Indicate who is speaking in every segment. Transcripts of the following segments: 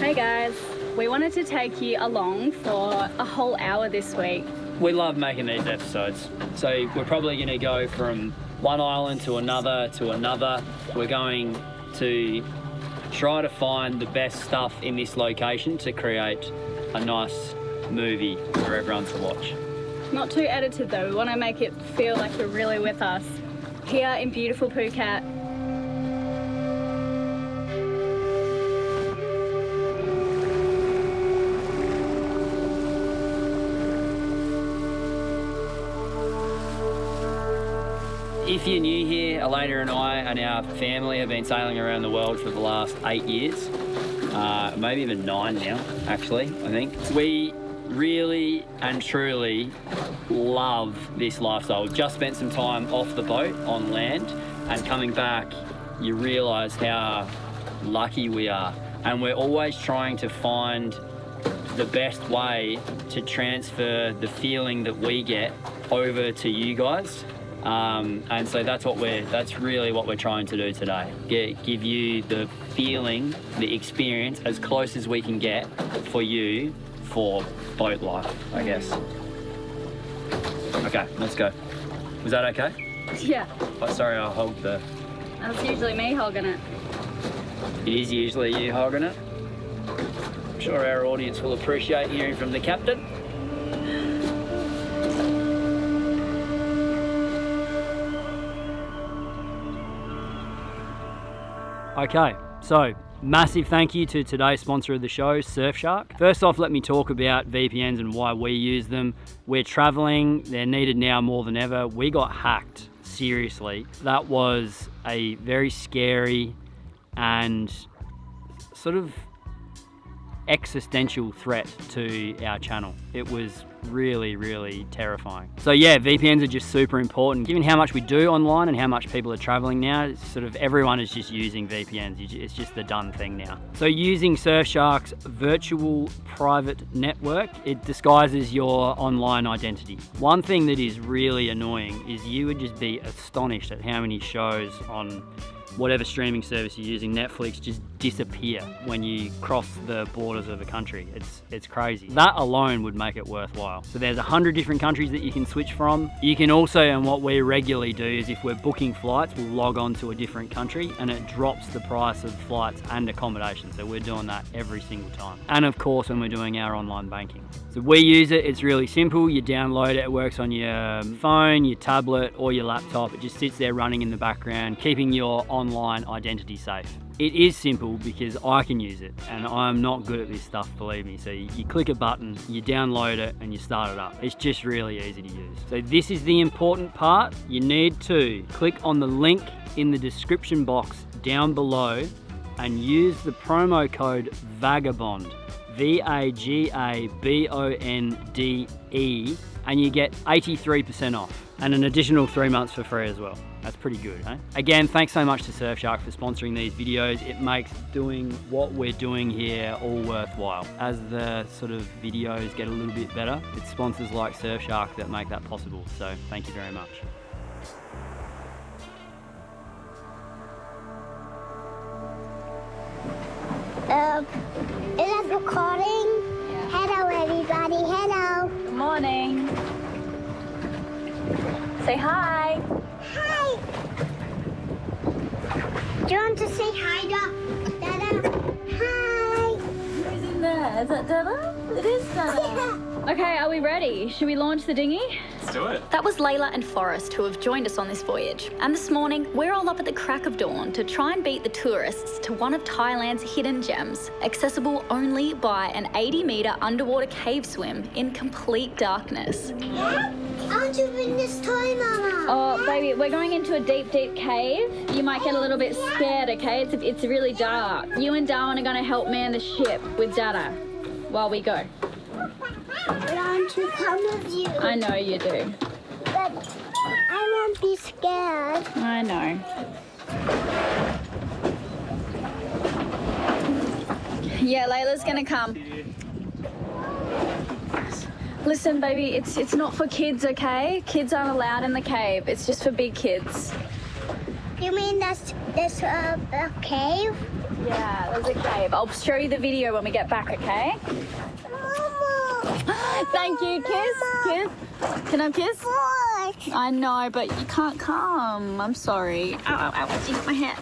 Speaker 1: Hey guys, we wanted to take you along for a whole hour this week.
Speaker 2: We love making these episodes. So we're probably going to go from one island to another to another. We're going to try to find the best stuff in this location to create a nice movie for everyone to watch.
Speaker 1: Not too edited though, we want to make it feel like you're really with us. Here in beautiful Phuket.
Speaker 2: If you're new here, Elena and I and our family have been sailing around the world for the last 8 years, maybe even 9 now, actually, I think. We really and truly love this lifestyle. We've just spent some time off the boat on land, and coming back, you realise how lucky we are. And we're always trying to find the best way to transfer the feeling that we get over to you guys. And so that's really what we're trying to do today. Give you the feeling, the experience, as close as we can get for you for boat life, I guess. Okay, let's go. Was that okay?
Speaker 1: Yeah.
Speaker 2: Oh, sorry, I hogged the...
Speaker 1: That's usually me hogging it.
Speaker 2: It is usually you hogging it. I'm sure our audience will appreciate hearing from the captain. Okay, so massive thank you to today's sponsor of the show, Surfshark. First off, let me talk about VPNs and why we use them. We're traveling, they're needed now more than ever. We got hacked, seriously. That was a very scary and sort of existential threat to our channel. It was really, really terrifying. So yeah, VPNs are just super important. Given how much we do online and how much people are traveling now, it's sort of everyone is just using VPNs. It's just the done thing now. So using Surfshark's virtual private network, it disguises your online identity. One thing that is really annoying is you would just be astonished at how many shows on whatever streaming service you're using, Netflix, just disappear when you cross the borders of a country. It's crazy. That alone would make it worthwhile. So there's 100 different countries that you can switch from. You can also, and what we regularly do is if we're booking flights, we'll log on to a different country and it drops the price of flights and accommodation. So we're doing that every single time. And of course, when we're doing our online banking. So we use it, it's really simple. You download it, it works on your phone, your tablet, or your laptop. It just sits there running in the background, keeping your online identity safe. It is simple because I can use it and I'm not good at this stuff, believe me. So you click a button, you download it and you start it up. It's just really easy to use. So this is the important part. You need to click on the link in the description box down below and use the promo code VAGABOND, VAGABONDE, and you get 83% off and an additional 3 months for free as well. That's pretty good, eh? Again, thanks so much to Surfshark for sponsoring these videos. It makes doing what we're doing here all worthwhile. As the sort of videos get a little bit better, it's sponsors like Surfshark that make that possible. So thank you very much.
Speaker 3: Is that recording?
Speaker 1: Yeah.
Speaker 3: Hello everybody, hello.
Speaker 1: Good morning. Say hi.
Speaker 3: Hi. Do you want to say hi, Dada? Hi.
Speaker 1: Who's in there? Is that Dada? It is Dada. Okay, are we ready? Should we launch the dinghy?
Speaker 4: Let's do it.
Speaker 5: That was Layla and Forrest who have joined us on this voyage. And this morning, we're all up at the crack of dawn to try and beat the tourists to one of Thailand's hidden gems, accessible only by an 80-metre underwater cave swim in complete darkness.
Speaker 3: Yeah? Aren't you in this toy, Mama?
Speaker 1: Oh, baby, we're going into a deep, deep cave. You might get a little bit scared, okay? It's really dark. You and Darwin are going to help man the ship with Dada while we go.
Speaker 3: I want to come with you.
Speaker 1: I know you do.
Speaker 3: But I won't be scared.
Speaker 1: I know. Yeah, Layla's gonna come. Listen, baby, it's not for kids, okay? Kids aren't allowed in the cave. It's just for big kids.
Speaker 3: You mean that's There's a cave.
Speaker 1: Yeah, there's a cave. I'll show you the video when we get back, okay?
Speaker 3: Mama.
Speaker 1: Thank you. Kiss. Kiss. Can I kiss?
Speaker 3: What?
Speaker 1: I know, but you can't come. I'm sorry. Ow, ow, ow. You got my hair.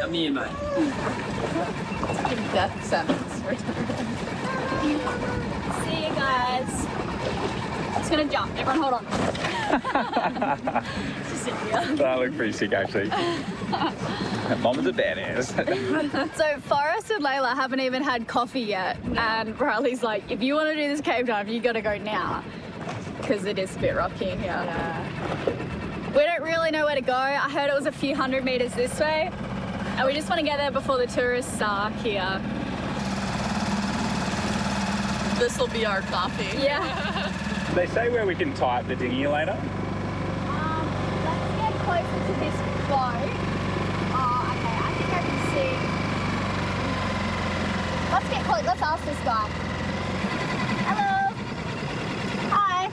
Speaker 2: Come here, mate.
Speaker 4: Death sentence.
Speaker 1: See you guys. It's gonna jump. Everyone hold on.
Speaker 6: That looked pretty sick, actually. Mom is a badass.
Speaker 1: So Forrest and Layla haven't even had coffee yet, and Riley's like, if you want to do this cave dive, you gotta go now, because it is a bit rocky in here. We don't really know where to go. I heard it was a few 100 meters this way, and we just want to get there before the tourists are here.
Speaker 4: This will be our coffee.
Speaker 1: Yeah.
Speaker 6: They say where we can tie up the dinghy later.
Speaker 1: Let's get closer to this boat. Oh, okay. I think I can see. Let's get close. Let's ask this guy. Hello. Hi.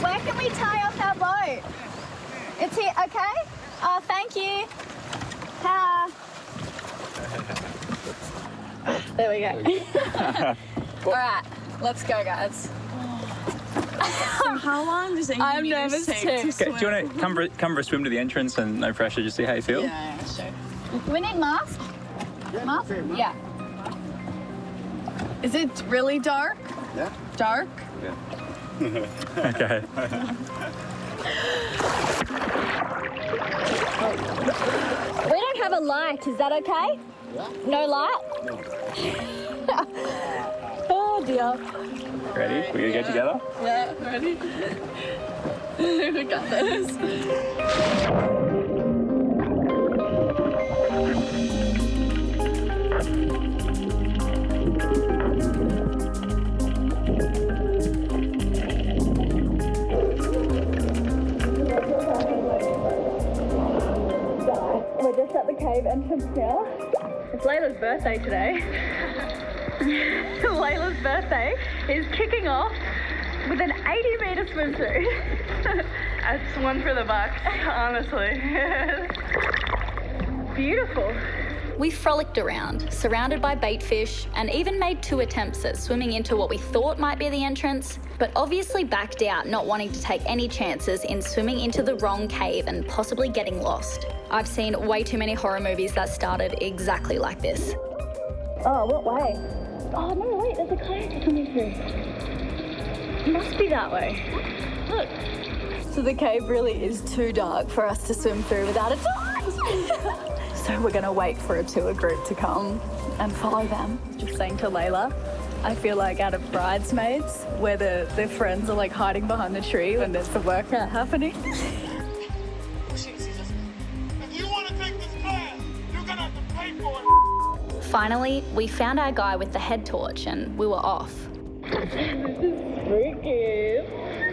Speaker 1: Where can we tie up our boat? It's here. Okay. Oh, thank you. There we go. All right. Let's go, guys.
Speaker 4: So how long does it
Speaker 1: I'm nervous too.
Speaker 6: Okay, do you want to come for a swim to the entrance and no pressure, just see how you feel?
Speaker 4: Yeah, sure.
Speaker 1: Do we need masks? Masks? Yeah.
Speaker 4: Is it really dark?
Speaker 6: Yeah.
Speaker 4: Dark?
Speaker 6: Okay.
Speaker 1: We don't have a light, is that okay? Yeah. No light? No. Oh dear.
Speaker 6: Ready? We gonna get together?
Speaker 4: Yeah, ready? We got this.
Speaker 1: We're just at the cave entrance now. It's Layla's birthday today. Layla's birthday is kicking off with an 80-meter swimsuit.
Speaker 4: That's one for the bucks, honestly.
Speaker 1: Beautiful.
Speaker 5: We frolicked around, surrounded by bait fish, and even made 2 attempts at swimming into what we thought might be the entrance, but obviously backed out, not wanting to take any chances in swimming into the wrong cave and possibly getting lost. I've seen way too many horror movies that started exactly like this.
Speaker 1: Oh, what way? Oh, no, wait, there's a kayak coming through. It must be that way. Look. So the cave really is too dark for us to swim through without a torch. So we're going to wait for a tour group to come and follow them. Just saying to Layla, I feel like out of Bridesmaids, where the friends are like hiding behind the tree when there's the workout happening.
Speaker 7: If you want to take this class, you're going to have to pay for it.
Speaker 5: Finally, we found our guy with the head torch and we were off.
Speaker 1: Spooky.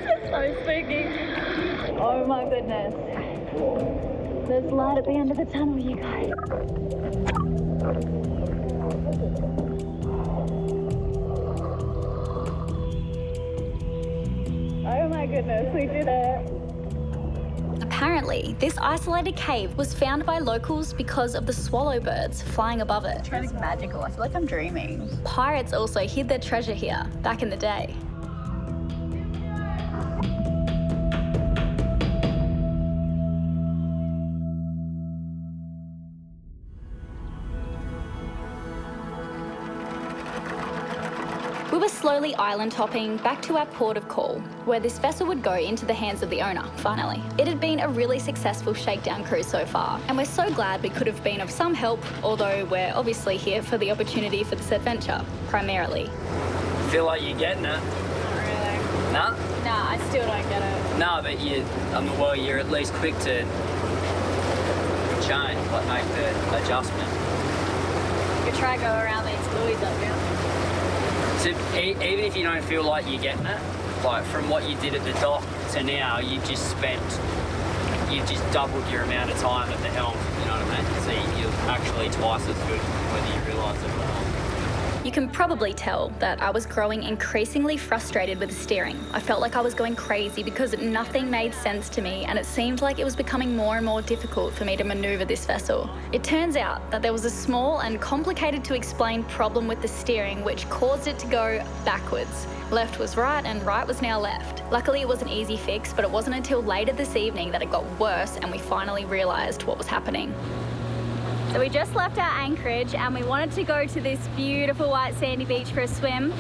Speaker 1: It's so spooky. Oh my goodness. There's light at the end of the tunnel, you guys. Oh my goodness, we did it.
Speaker 5: Apparently, this isolated cave was found by locals because of the swallow birds flying above it.
Speaker 1: It's kind of magical. I feel like I'm dreaming.
Speaker 5: Pirates also hid their treasure here back in the day. We were slowly island hopping back to our port of call, where this vessel would go into the hands of the owner, finally. It had been a really successful shakedown cruise so far, and we're so glad we could have been of some help, although we're obviously here for the opportunity for this adventure, primarily.
Speaker 2: Feel like you're getting it?
Speaker 1: Not really.
Speaker 2: Nah?
Speaker 1: Nah, I still don't get it.
Speaker 2: No, but well, you're at least quick to change, like make the adjustment.
Speaker 1: You could try go around these buoys up here.
Speaker 2: So even if you don't feel like you're getting it, like from what you did at the dock to now, you've just doubled your amount of time at the helm, you know what I mean? So you're actually twice as good whether you realise it or not.
Speaker 5: You can probably tell that I was growing increasingly frustrated with the steering. I felt like I was going crazy because nothing made sense to me, and it seemed like it was becoming more and more difficult for me to manoeuvre this vessel. It turns out that there was a small and complicated to explain problem with the steering which caused it to go backwards. Left was right and right was now left. Luckily it was an easy fix, but it wasn't until later this evening that it got worse and we finally realised what was happening. So we just left our anchorage and we wanted to go to this beautiful white sandy beach for a swim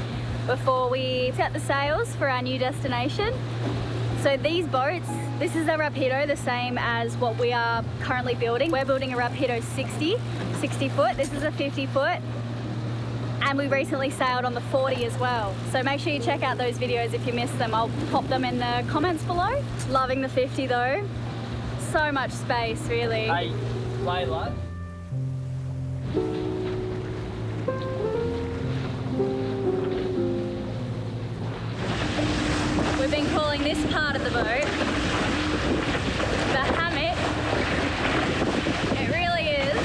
Speaker 5: before we set the sails for our new destination. So these boats, this is a Rapido, the same as what we are currently building. We're building a Rapido 60 foot, this is a 50 foot. And we recently sailed on the 40 as well. So make sure you check out those videos if you missed them. I'll pop them in the comments below. Loving the 50 though. So much space, really.
Speaker 2: Hey, Layla.
Speaker 5: We've been calling this part of the boat the hammock. It really is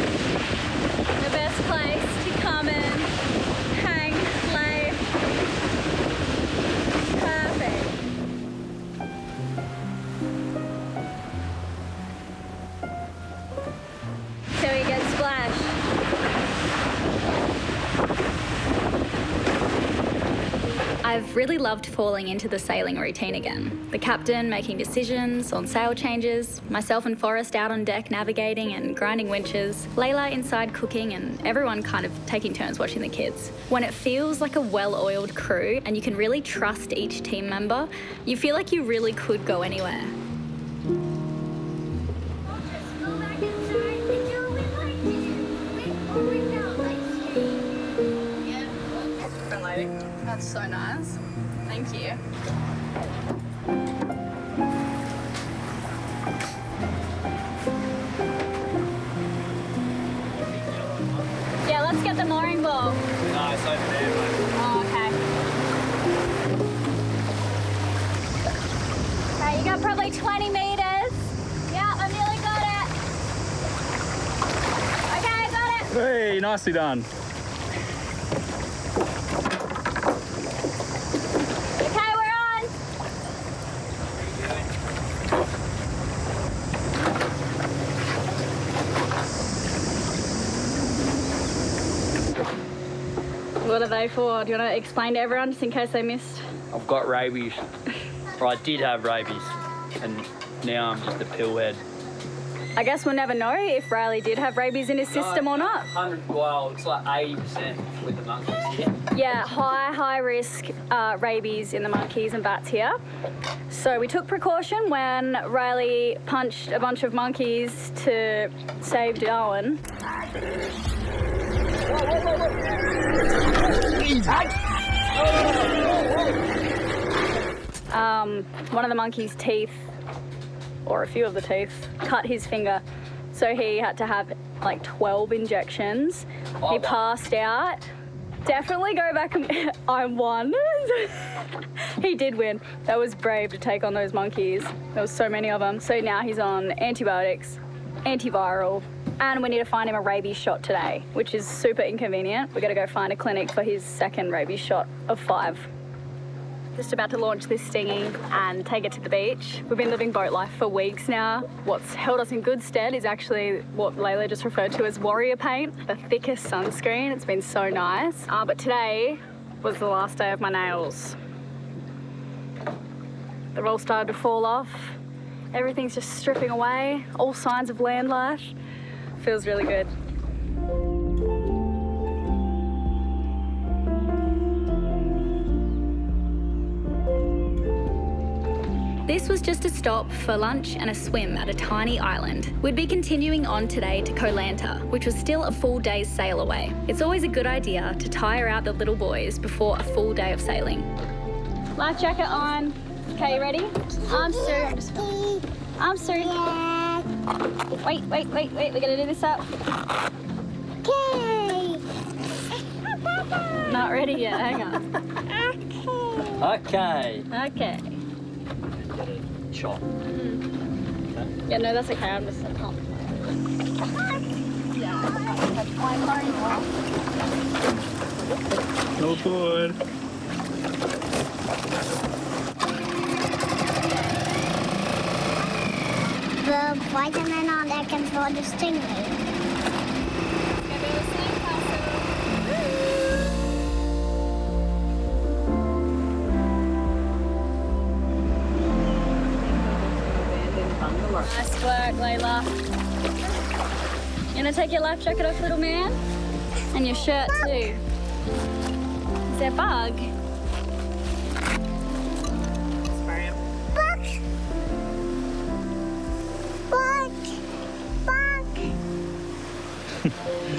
Speaker 5: the best place to come and hang, lay. Perfect. Till we get splashed. I've really loved falling into the sailing routine again. The captain making decisions on sail changes, myself and Forrest out on deck navigating and grinding winches, Layla inside cooking, and everyone kind of taking turns watching the kids. When it feels like a well-oiled crew and you can really trust each team member, you feel like you really could go anywhere.
Speaker 1: That's so nice. Thank you.
Speaker 5: Yeah, let's get the mooring ball.
Speaker 2: No, it's over there, mate.
Speaker 5: Oh, okay. Okay, you got probably 20 meters. Yeah, I nearly got it. Okay, got it.
Speaker 6: Hey, nicely done.
Speaker 5: Okay, we're on. What are they for? Do you want to explain to everyone just in case they missed?
Speaker 2: I've got rabies. Or I did have rabies. And now I'm just a pillhead.
Speaker 5: I guess we'll never know if Riley did have rabies in his system or not.
Speaker 2: 100, well, it's like 80% with the monkeys here.
Speaker 5: Yeah, high risk rabies in the monkeys and bats here. So we took precaution when Riley punched a bunch of monkeys to save Darwin. One of the monkey's teeth, or a few of the teeth, cut his finger. So he had to have like 12 injections. He passed out. Definitely go back and I won. He did win. That was brave to take on those monkeys. There was so many of them. So now he's on antibiotics, antiviral, and we need to find him a rabies shot today, which is super inconvenient. We gotta go find a clinic for his second rabies shot of 5. Just about to launch this stinging and take it to the beach. We've been living boat life for weeks now. What's held us in good stead is actually what Layla just referred to as warrior paint, the thickest sunscreen. It's been so nice. But today was the last day of my nails. They're all started to fall off. Everything's just stripping away. All signs of land life. Feels really good. This was just a stop for lunch and a swim at a tiny island. We'd be continuing on today to Koh Lanta, which was still a full day's sail away. It's always a good idea to tire out the little boys before a full day of sailing. Life jacket on. Okay, you ready? I'm Sue. I'm Sue. Wait. We're gonna do this up.
Speaker 3: Okay.
Speaker 5: Not ready yet, hang on.
Speaker 2: Okay.
Speaker 5: Okay.
Speaker 2: Shot.
Speaker 5: Yeah, no, that's okay. I'm just not. Yeah.
Speaker 6: all good.
Speaker 3: The vitamin on that can throw the stingray.
Speaker 5: Nice work, Layla. You gonna take your life jacket off, little man? And your shirt too. Is there a bug?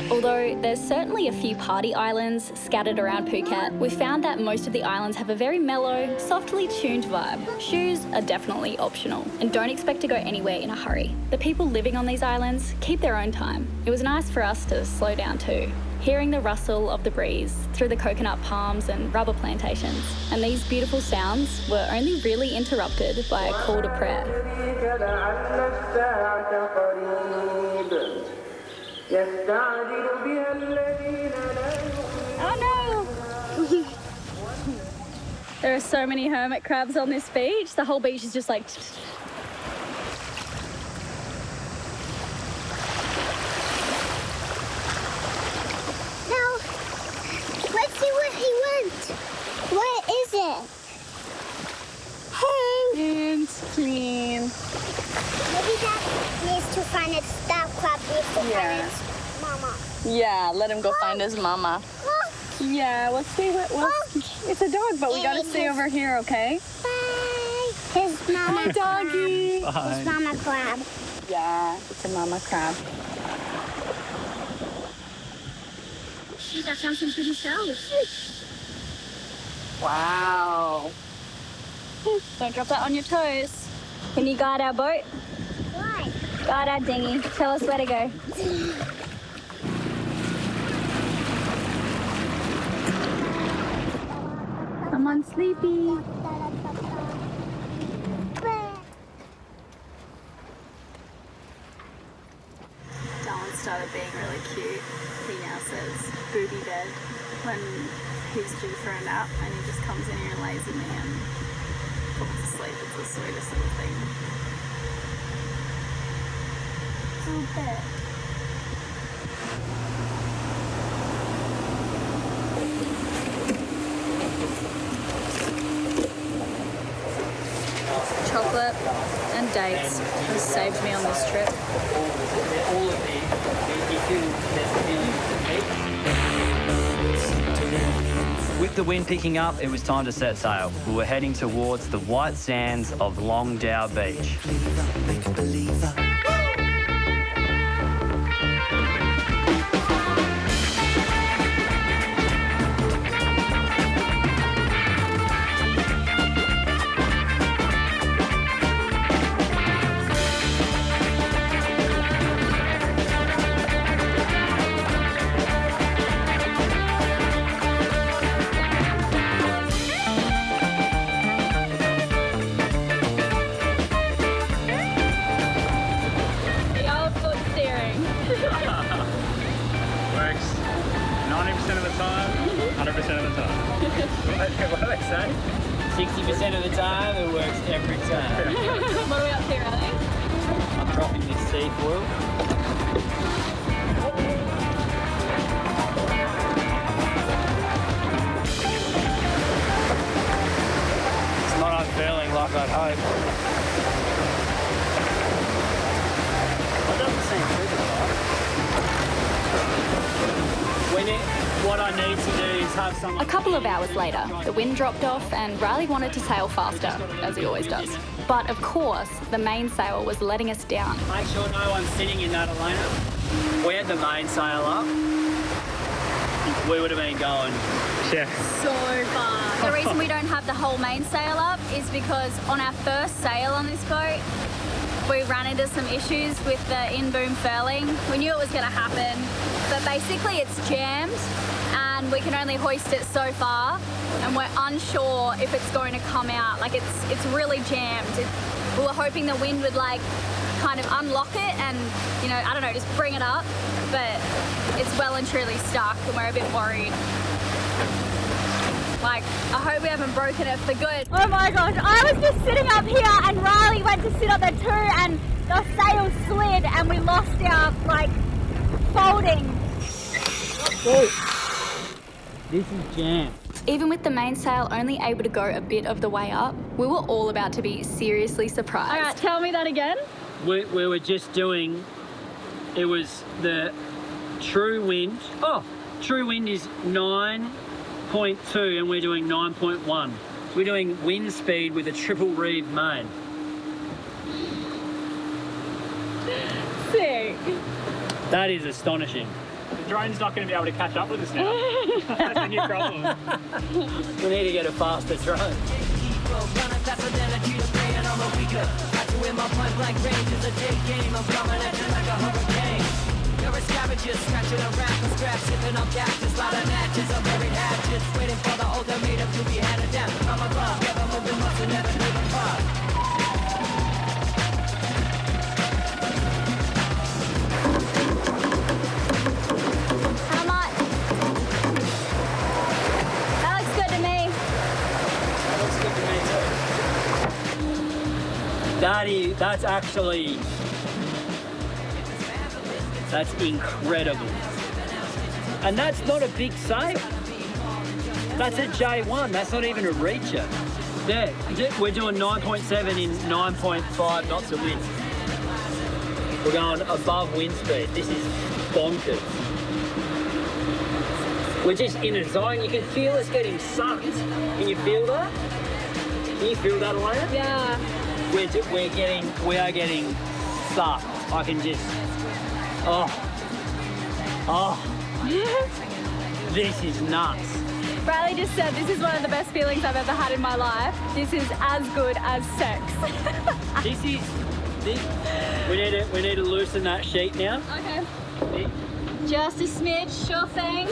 Speaker 5: Although there's certainly a few party islands scattered around Phuket, we found that most of the islands have a very mellow, softly tuned vibe. Shoes are definitely optional, and don't expect to go anywhere in a hurry. The people living on these islands keep their own time. It was nice for us to slow down too, hearing the rustle of the breeze through the coconut palms and rubber plantations. And these beautiful sounds were only really interrupted by a call to prayer. Oh no! There are so many hermit crabs on this beach. The whole beach is just like...
Speaker 3: Now, let's see where he went. Where is it? Hey.
Speaker 4: It's clean.
Speaker 3: Maybe that needs to find its that crab needs to find its mama.
Speaker 4: Yeah, let him go find his mama. Yeah, let's see what... It's a dog, but we gotta stay over here, okay?
Speaker 3: Bye. His mama.
Speaker 4: Hi, doggy.
Speaker 3: Crab. His mama crab.
Speaker 4: Yeah, it's a mama crab.
Speaker 5: That sounds some pretty shells.
Speaker 4: Wow.
Speaker 5: Don't drop that on your toes. Can you guide our boat?
Speaker 3: Why?
Speaker 5: Guide our dinghy. Tell us where to go. Come on, Sleepy. Darwin started being really cute. He now says booby bed when he's due for a nap, and he just comes in here and lays with me and falls asleep. It's the sweetest little thing. Little bed. Chocolate and dates has saved me on this trip.
Speaker 2: With the wind picking up, it was time to set sail. We were heading towards the white sands of Long Dao Beach.
Speaker 6: Works 90% of the time, 100% of the time. What do they say?
Speaker 2: 60% of the time, it works every time.
Speaker 5: What are we up to, Riley?
Speaker 2: I'm dropping this sea foil. It's not unfurling like I'd hope. It doesn't seem too bad. What I need to do is have someone...
Speaker 5: A couple of hours later, the wind dropped off and Riley wanted to sail faster, as he always does. But of course, the mainsail was letting us down.
Speaker 2: Make sure no one's sitting in that, Elena. We had the mainsail up. We would have been going.
Speaker 6: Yeah.
Speaker 5: So far. The reason we don't have the whole mainsail up is because on our first sail on this boat, we ran into some issues with the in-boom furling. We knew it was going to happen, but basically it's jammed and we can only hoist it so far, and we're unsure if it's going to come out. Like it's really jammed. We were hoping the wind would like kind of unlock it and, you know, I don't know, just bring it up, but it's well and truly stuck and we're a bit worried.
Speaker 1: Like, I hope we haven't broken it for good. Oh my gosh, I was just sitting up here and Riley went to sit up there too and the sail slid and we lost our, like, folding.
Speaker 2: This is jam.
Speaker 5: Even with the mainsail only able to go a bit of the way up, we were all about to be seriously surprised.
Speaker 1: All right, tell me that again.
Speaker 2: We were just doing, it was the true wind. Oh, true wind is 9.2 and we're doing 9.1. We're doing wind speed with a triple reeve main.
Speaker 1: Sick.
Speaker 2: That is astonishing.
Speaker 8: The drone's not going to be able to catch up with us now. That's a new problem.
Speaker 2: We need to get a faster drone.
Speaker 1: How much? That looks good to me.
Speaker 2: That's actually, that's incredible. And that's not a big sail. That's a J1, that's not even a reacher. There, we're doing 9.7 in 9.5 knots of wind. We're going above wind speed. This is bonkers. We're just in a zone. You can feel us getting sucked. Can you feel that? Can you feel that, Elena?
Speaker 1: Yeah.
Speaker 2: We are getting sucked. I can just, this is nuts.
Speaker 1: Riley just said this is one of the best feelings I've ever had in my life. This is as good as sex.
Speaker 2: We need to loosen that sheet now.
Speaker 1: Okay. Just a smidge, sure thing.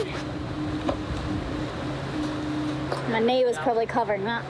Speaker 1: My knee was probably covering that.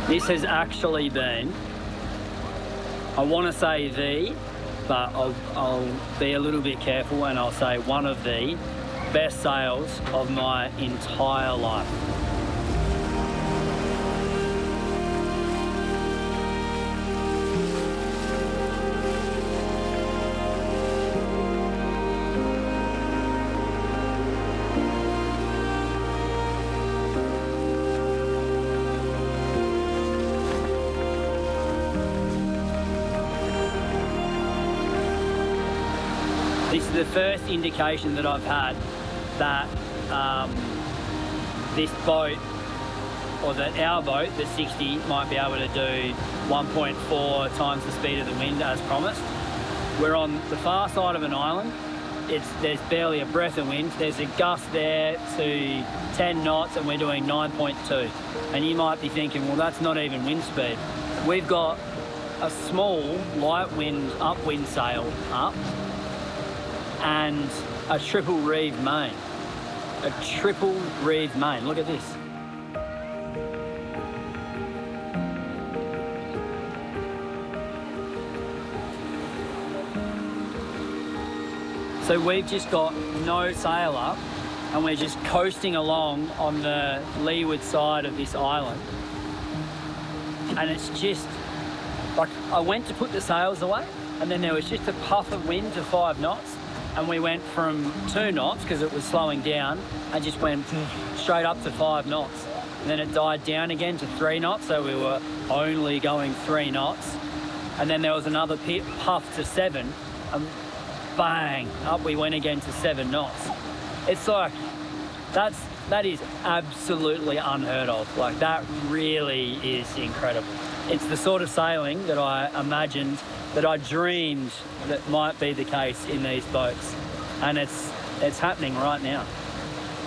Speaker 2: This has actually been, I want to say but I'll be a little bit careful and I'll say one of the best sails of my entire life. This is the first indication that I've had that this boat, or that our boat, the 60, might be able to do 1.4 times the speed of the wind as promised. We're on the far side of an island. There's barely a breath of wind. There's a gust there to 10 knots and we're doing 9.2. And you might be thinking, well, that's not even wind speed. We've got a small light wind upwind sail up and a triple reeve main. A triple reeve main. Look at this. So we've just got no sail up and we're just coasting along on the leeward side of this island. And it's just, like, I went to put the sails away and then there was just a puff of wind to 5 knots. And we went from 2 knots because it was slowing down and just went straight up to 5 knots. And then it died down again to 3 knots, so we were only going 3 knots. And then there was another puff to 7 and bang, up we went again to 7 knots. It's like, that is absolutely unheard of. Like, that really is incredible. It's the sort of sailing that I imagined, that I dreamed that might be the case in these boats, and it's happening right now.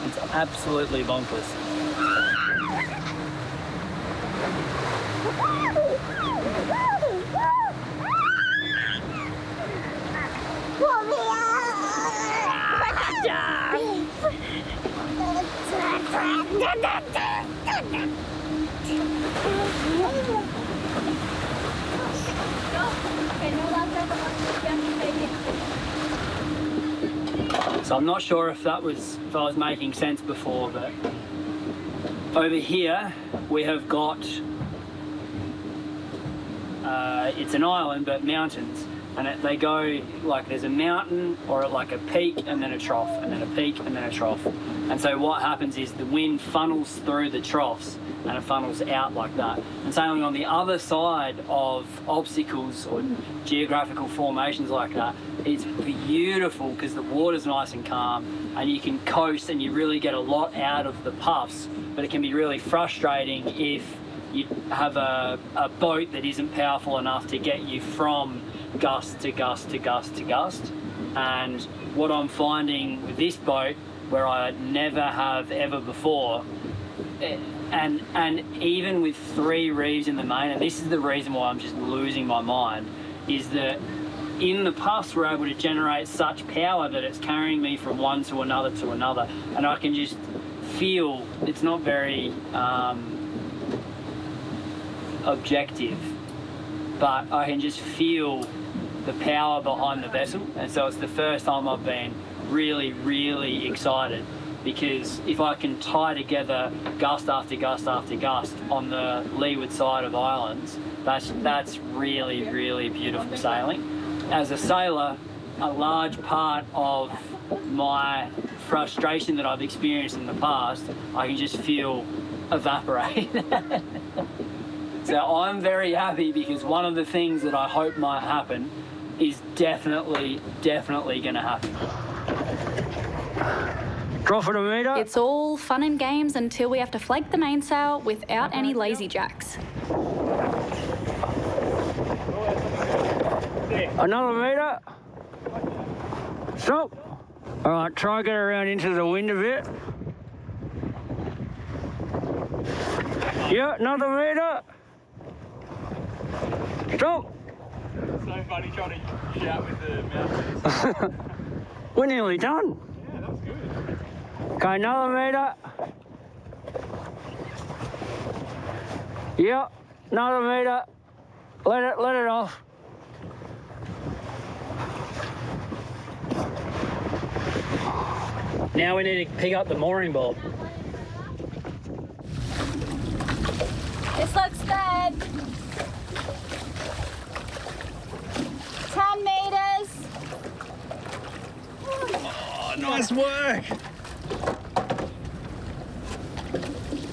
Speaker 2: It's absolutely bonkers. So I'm not sure if I was making sense before, but over here we have got, it's an island, but mountains. And they go, like, there's a mountain or like a peak and then a trough, and then a peak and then a trough. And so what happens is the wind funnels through the troughs and it funnels out like that. And sailing on the other side of obstacles or geographical formations like that, it's beautiful because the water's nice and calm and you can coast and you really get a lot out of the puffs. But it can be really frustrating if you have a boat that isn't powerful enough to get you from gust to gust to gust to gust. And what I'm finding with this boat, where I never have ever before, and even with 3 reefs in the main, and this is the reason why I'm just losing my mind, is that in the puffs we're able to generate such power that it's carrying me from one to another, and I can just feel, it's not very objective, but I can just feel the power behind the vessel. And so it's the first time I've been really, really excited, because if I can tie together gust after gust after gust on the leeward side of islands, that's really, really beautiful sailing. As a sailor, a large part of my frustration that I've experienced in the past, I can just feel evaporate. So I'm very happy, because one of the things that I hope might happen is definitely going to happen. Drop it a metre.
Speaker 5: It's all fun and games until we have to flake the mainsail without any lazy jacks.
Speaker 2: Another metre. Stop. All right, try and get around into the wind a bit. Yeah, another metre. Stop.
Speaker 8: So funny trying to shout with the mountains.
Speaker 2: We're nearly done.
Speaker 8: Yeah, that was good.
Speaker 2: Okay, another metre. Yeah, another metre. Let it off. Now we need to pick up the mooring board.
Speaker 1: This looks good. 10 meters.
Speaker 6: Oh, nice work.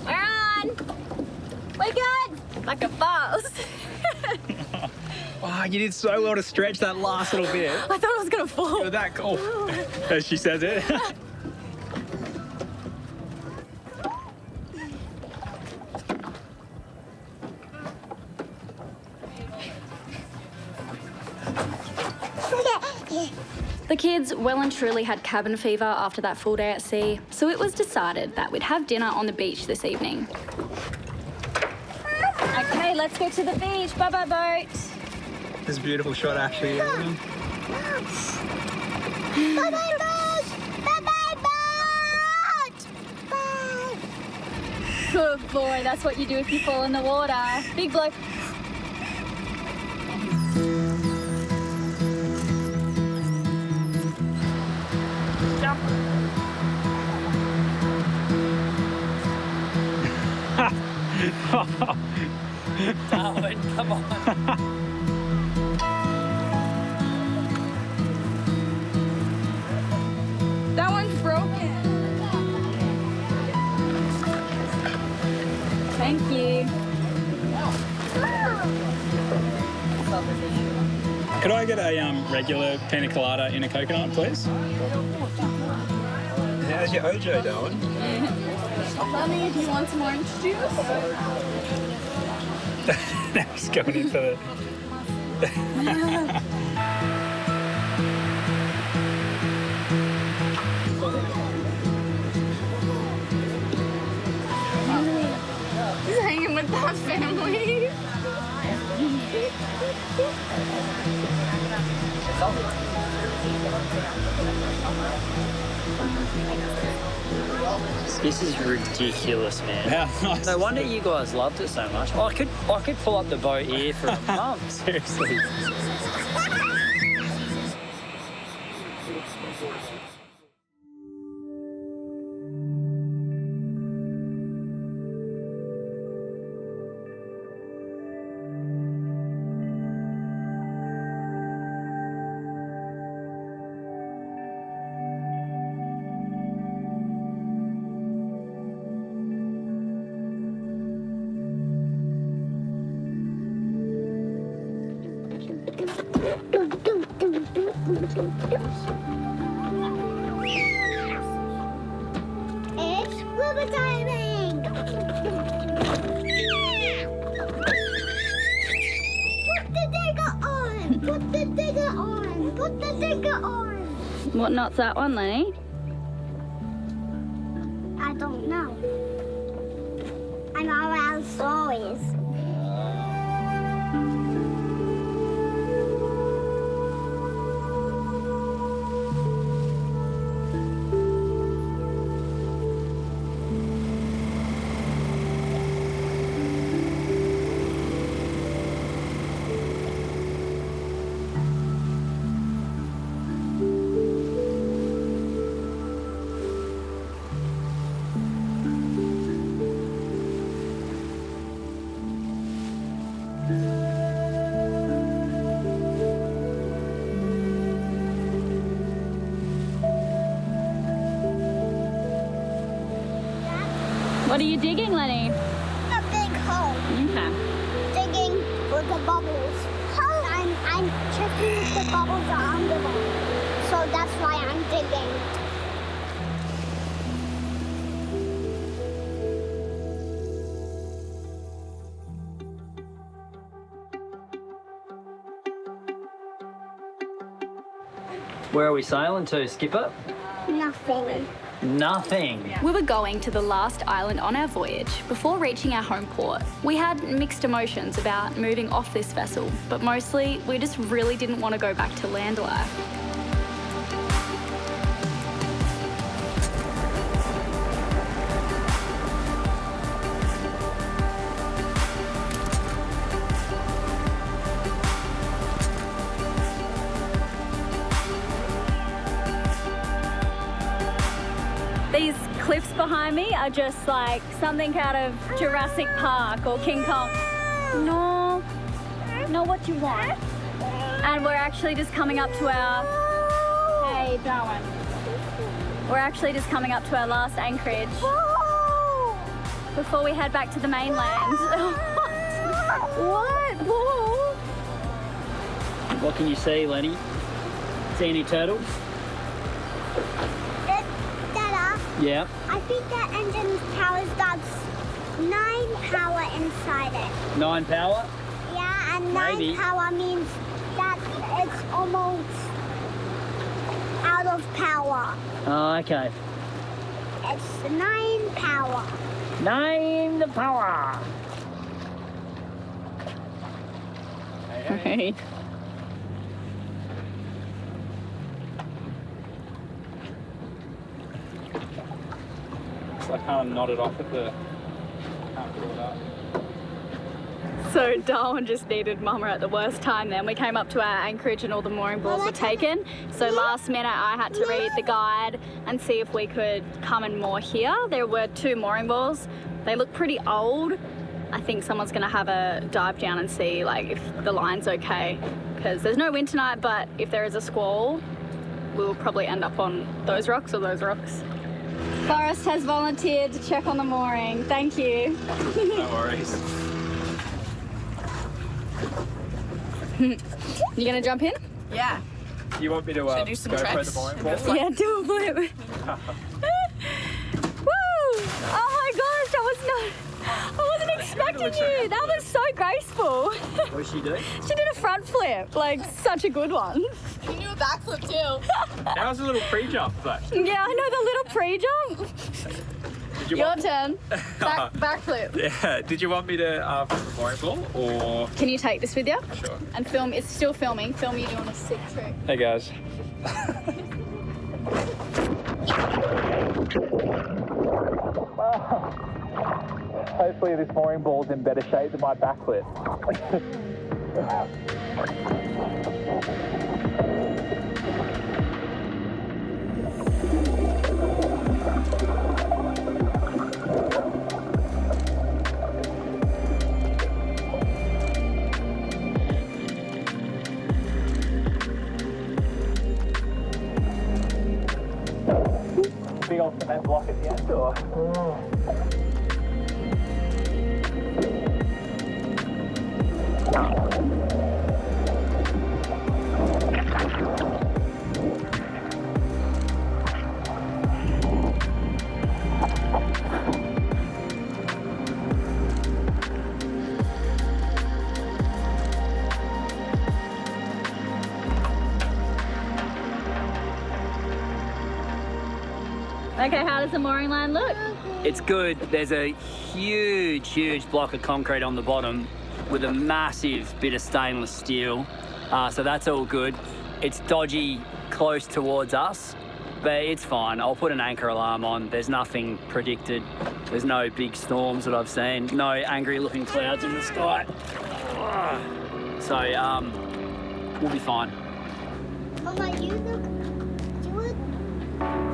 Speaker 1: We're on. We're good. Like a buzz.
Speaker 6: Oh, you did so well to stretch that last little bit.
Speaker 1: I thought it was gonna fall.
Speaker 6: You're that cool. As she says it.
Speaker 5: The kids well and truly had cabin fever after that full day at sea, so it was decided that we'd have dinner on the beach this evening.
Speaker 1: Okay, let's go to the beach. Bye-bye, boat.
Speaker 6: This is a beautiful shot, actually.
Speaker 3: Bye-bye, boat! Bye-bye, boat! Bye!
Speaker 1: Good boy. That's what you do if you fall in the water. Big bloke.
Speaker 2: Darwin, come on.
Speaker 4: That one's broken.
Speaker 1: Thank you.
Speaker 6: Could I get a regular pina colada in a coconut, please? Yeah. How's your Ojo, Darwin?
Speaker 4: Honey, do you want some orange juice?
Speaker 6: Now he's going in for the...
Speaker 4: He's hanging with that family.
Speaker 2: This is ridiculous, man. No wonder you guys loved it so much. I could pull up the boat here for a month. Seriously.
Speaker 3: It's scuba diving! Put the digger on! Put the digger on! Put the digger on!
Speaker 4: What knot's that one, Lenny?
Speaker 3: I don't know. I know our stories.
Speaker 4: What are you digging, Lenny?
Speaker 3: A big hole.
Speaker 4: Okay.
Speaker 3: Digging for the bubbles. I'm checking if the bubbles are under them. So that's why I'm digging.
Speaker 2: Where are we sailing to, Skipper?
Speaker 3: Nothing.
Speaker 2: Nothing.
Speaker 5: We were going to the last island on our voyage before reaching our home port. We had mixed emotions about moving off this vessel, but mostly we just really didn't want to go back to land life.
Speaker 4: These cliffs behind me are just like something out of Jurassic Park or King Kong. No, what you want. And we're actually just coming up to our, hey Darwin. We're actually just coming up to our last anchorage before we head back to the mainland. What? Whoa.
Speaker 2: What can you see, Lenny? See any turtles?
Speaker 3: Dada,
Speaker 2: Yeah.
Speaker 3: I think that engine powers that's 9 power inside it.
Speaker 2: 9 power?
Speaker 3: Yeah, and
Speaker 2: Maybe.
Speaker 3: 9 power means that it's almost out of power.
Speaker 2: Oh, okay.
Speaker 3: It's 9 power.
Speaker 2: 9 the power.
Speaker 4: Hey.
Speaker 6: So I kind of nodded off at the... Can't pull it up.
Speaker 4: So Darwin just needed Mama at the worst time then. We came up to our anchorage and all the mooring balls were taken. So last minute I had to read the guide and see if we could come and moor here. There were 2 mooring balls. They look pretty old. I think someone's gonna have a dive down and see like if the line's okay. Because there's no wind tonight, but if there is a squall, we'll probably end up on those rocks or those rocks. Forrest has volunteered to check on the mooring. Thank you.
Speaker 6: No worries.
Speaker 4: You gonna jump in?
Speaker 9: Yeah.
Speaker 6: You want me to
Speaker 9: do some
Speaker 6: go for
Speaker 9: tricks?
Speaker 6: the mooring ball?
Speaker 4: Yeah, do a flip. did you? That was so graceful.
Speaker 2: What did she do?
Speaker 4: She did a front flip, like such a good one.
Speaker 1: You do a backflip too.
Speaker 8: That was a little pre-jump, but
Speaker 4: Yeah, I know, the little pre-jump.
Speaker 8: did you
Speaker 1: Your
Speaker 8: want,
Speaker 1: turn. Backflip.
Speaker 8: yeah, did you want me to flip the mooring ball or?
Speaker 4: Can you take this with you?
Speaker 8: Sure.
Speaker 4: And film, it's still filming. Film you doing a sick trick.
Speaker 8: Hey guys.
Speaker 6: Hopefully this mooring ball's in better shape than my backflip. Big old cement block at the end, or?
Speaker 4: Okay, how does the mooring line look?
Speaker 2: It's good. There's a huge block of concrete on the bottom with a massive bit of stainless steel. So that's all good. It's dodgy close towards us, but it's fine. I'll put an anchor alarm on. There's nothing predicted. There's no big storms that I've seen. No angry looking clouds in the sky. So we'll be fine.
Speaker 3: Mama, you look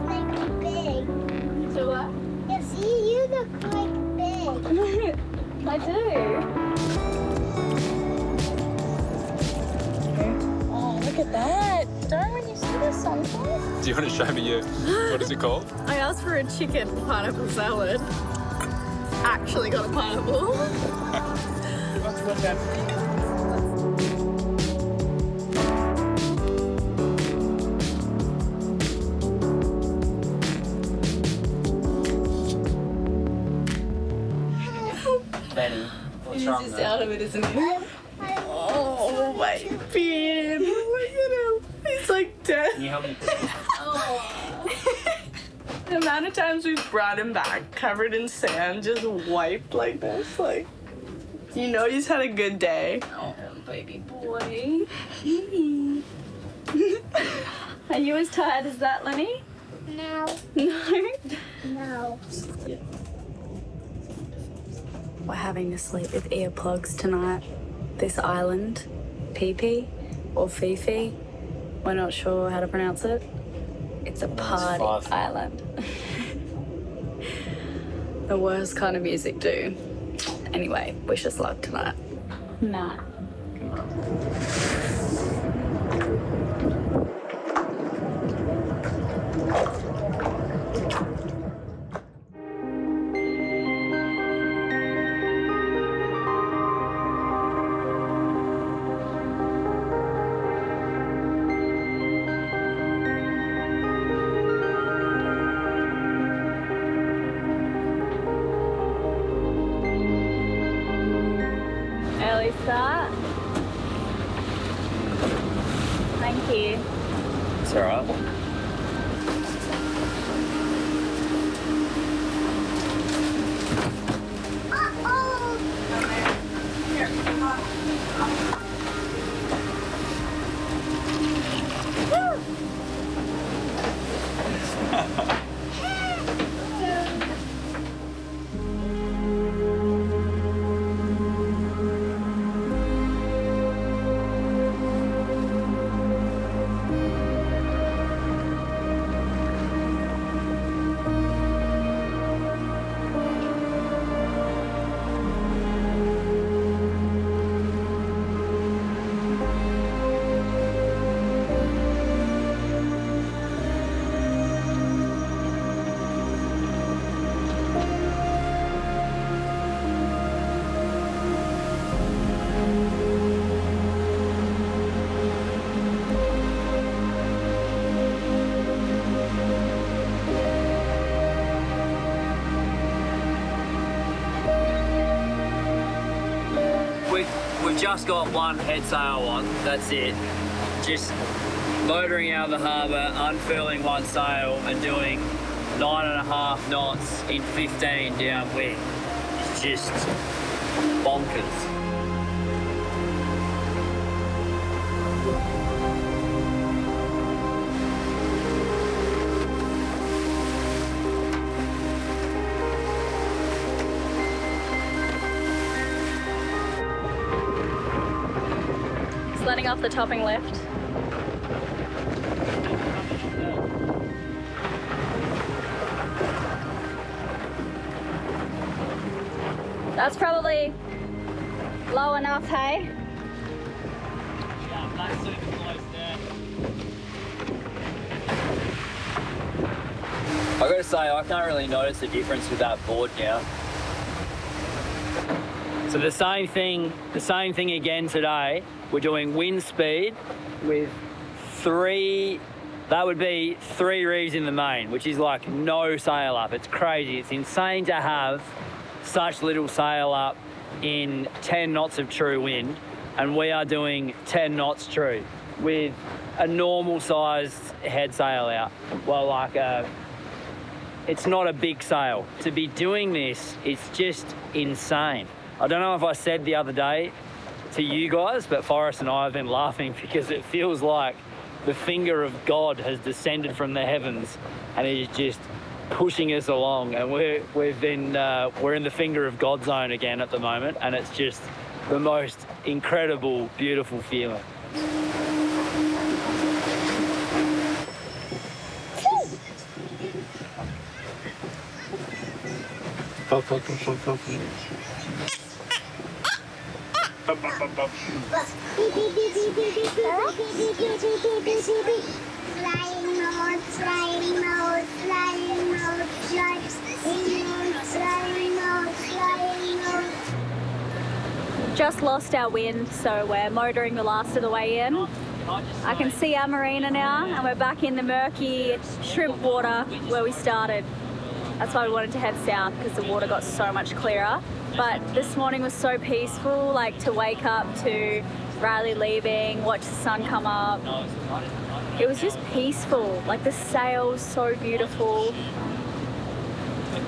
Speaker 3: like big.
Speaker 4: So what?
Speaker 3: Yeah, see, you look like big.
Speaker 4: I do.
Speaker 1: Oh, look at that. Don't when you see the sunset.
Speaker 8: Do you want to show me your, what is it called?
Speaker 1: I asked for a chicken pineapple salad. Actually got a pineapple.
Speaker 2: Benny, what's wrong
Speaker 1: Just
Speaker 2: there?
Speaker 1: out of it, isn't he? Oh my beard. Look at him. He's like dead.
Speaker 2: Can you help me?
Speaker 1: The amount of times we've brought him back covered in sand, just wiped like this, like, you know he's had a good day. Oh, baby boy.
Speaker 4: Are you as tired as that, Lenny?
Speaker 3: No,
Speaker 4: No.
Speaker 3: no.
Speaker 4: We're having to sleep with earplugs tonight. This island, Phi or Fifi, we're not sure how to pronounce it. It's a party island. The worst kind of music do. Anyway, wish us luck tonight. Nah. Early start. Thank you.
Speaker 2: It's all right. just got one head sail on, that's it. Just motoring out of the harbour, unfurling one sail and doing 9.5 knots in 15 downwind. It's just bonkers.
Speaker 4: Letting off the topping lift. That's probably low enough, hey?
Speaker 2: Yeah, that's super close there. I gotta say, I can't really notice the difference with that board now. So the same thing again today. We're doing wind speed with 3, that would be 3 reefs in the main, which is like no sail up. It's crazy. It's insane to have such little sail up in 10 knots of true wind, and we are doing 10 knots true with a normal sized head sail out. Well, like it's not a big sail. To be doing this, it's just insane. I don't know if I said the other day to you guys, but Forrest and I have been laughing because it feels like the finger of God has descended from the heavens and is just pushing us along, and we're in the finger of God zone again at the moment, and it's just the most incredible, beautiful feeling.
Speaker 4: Just lost our wind, so we're motoring the last of the way in. I can see our marina now, and we're back in the murky shrimp water where we started. That's why we wanted to head south, because the water got so much clearer. But this morning was so peaceful, like to wake up to Riley leaving, watch the sun come up. It was just peaceful, like the sails so beautiful.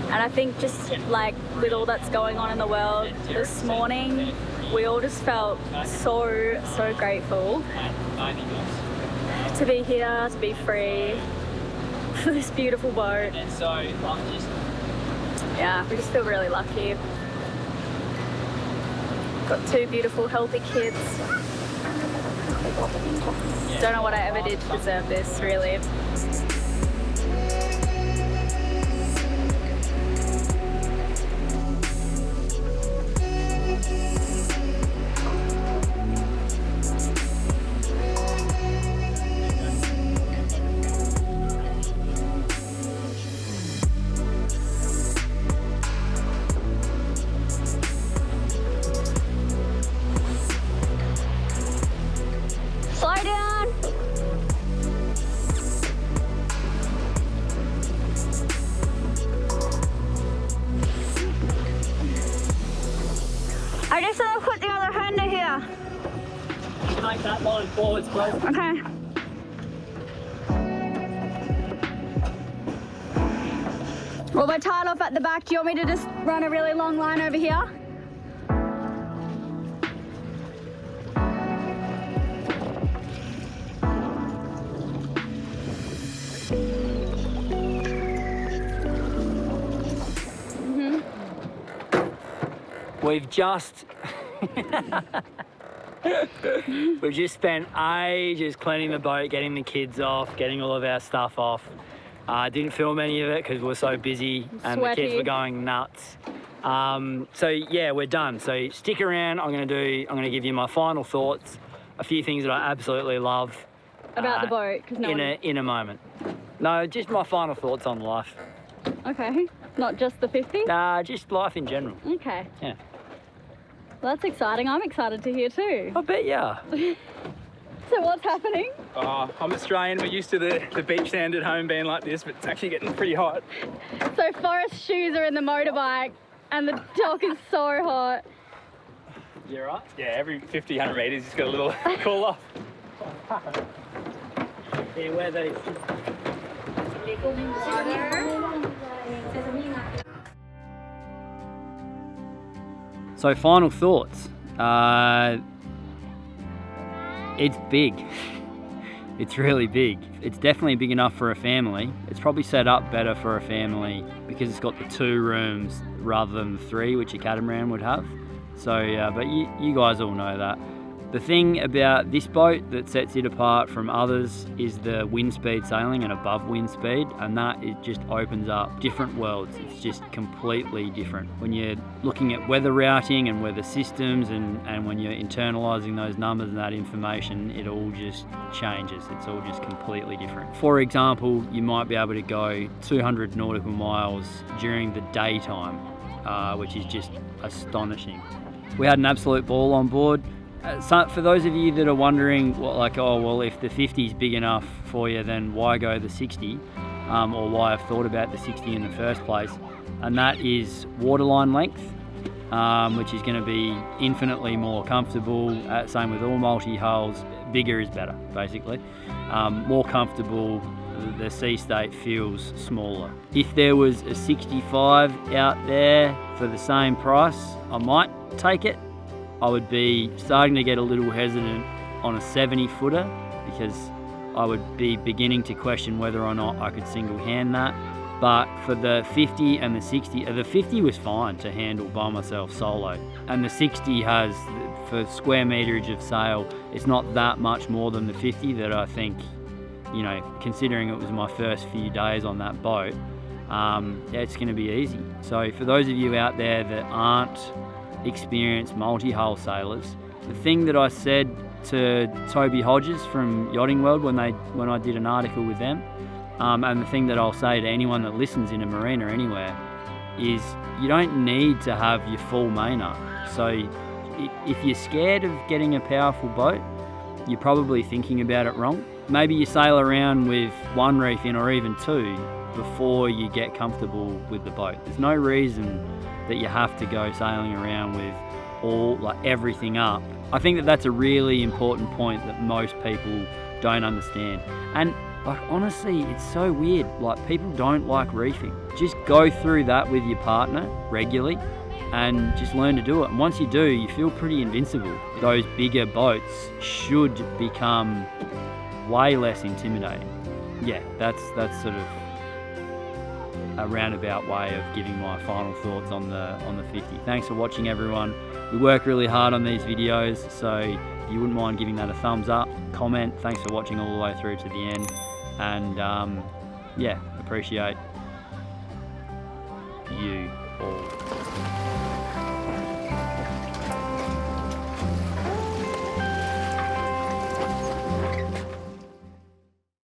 Speaker 4: And I think just like with all that's going on in the world this morning, we all just felt so grateful to be here, to be free, for this beautiful boat.
Speaker 2: And so I'm just...
Speaker 4: Yeah, we just feel really lucky. Got 2 beautiful, healthy kids. Don't know what I ever did to deserve this, really. Slow down. I just want to put the other hand in here.
Speaker 2: Take that line forwards, bro.
Speaker 4: Okay. Well, we're tied off at the back. Do you want me to just run a really long line over here?
Speaker 2: We've just spent ages cleaning the boat, getting the kids off, getting all of our stuff off. Didn't film any of it because we were so busy and
Speaker 4: Sweaty.
Speaker 2: the kids were going nuts. So yeah, we're done. So stick around. I'm gonna give you my final thoughts, a few things that I absolutely love
Speaker 4: About the boat, because no
Speaker 2: in a moment. No, just my final thoughts on life.
Speaker 4: Okay, not just the 50?
Speaker 2: Nah, just life in general.
Speaker 4: Okay.
Speaker 2: Yeah.
Speaker 4: Well, that's exciting. I'm excited to hear too.
Speaker 2: I bet ya.
Speaker 4: So what's happening?
Speaker 8: I'm Australian. We're used to the beach sand at home being like this, but it's actually getting pretty hot.
Speaker 4: So Forrest's shoes are in the motorbike and the dock is so hot.
Speaker 2: You right?
Speaker 8: Yeah, every 50, 100 metres, it's got a little cool off.
Speaker 2: Yeah, where they. So final thoughts. It's big. It's really big. It's definitely big enough for a family. It's probably set up better for a family because it's got the 2 rooms rather than the 3 which a catamaran would have. So, but you guys all know that. The thing about this boat that sets it apart from others is the wind speed sailing and above wind speed, and that it just opens up different worlds. It's just completely different. When you're looking at weather routing and weather systems and when you're internalising those numbers and that information, it all just changes. It's all just completely different. For example, you might be able to go 200 nautical miles during the daytime, which is just astonishing. We had an absolute ball on board. So for those of you that are wondering, oh well, if the 50 is big enough for you, then why go the 60, or why I've thought about the 60 in the first place, and that is waterline length, which is going to be infinitely more comfortable. Same with all multi-hulls, bigger is better, basically. More comfortable, the sea state feels smaller. If there was a 65 out there for the same price, I might take it. I would be starting to get a little hesitant on a 70 footer because I would be beginning to question whether or not I could single hand that. But for the 50 and the 60, the 50 was fine to handle by myself solo. And the 60 has, for square meterage of sail, it's not that much more than the 50 that I think, you know, considering it was my first few days on that boat, it's going to be easy. So for those of you out there that aren't experienced multi-hull sailors, the thing that I said to Toby Hodges from Yachting World when I did an article with them, and the thing that I'll say to anyone that listens in a marina anywhere, is you don't need to have your full main up. So if you're scared of getting a powerful boat, you're probably thinking about it wrong. Maybe you sail around with 1 reef in or even 2 before you get comfortable with the boat. There's no reason that you have to go sailing around with everything up. I think that that's a really important point that most people don't understand. And honestly, it's so weird. People don't like reefing. Just go through that with your partner regularly and just learn to do it. And once you do, you feel pretty invincible. Those bigger boats should become way less intimidating. Yeah, that's sort of a roundabout way of giving my final thoughts on the 50. Thanks for watching, everyone. We work really hard on these videos, so if you wouldn't mind giving that a thumbs up, comment. Thanks for watching all the way through to the end, and yeah, appreciate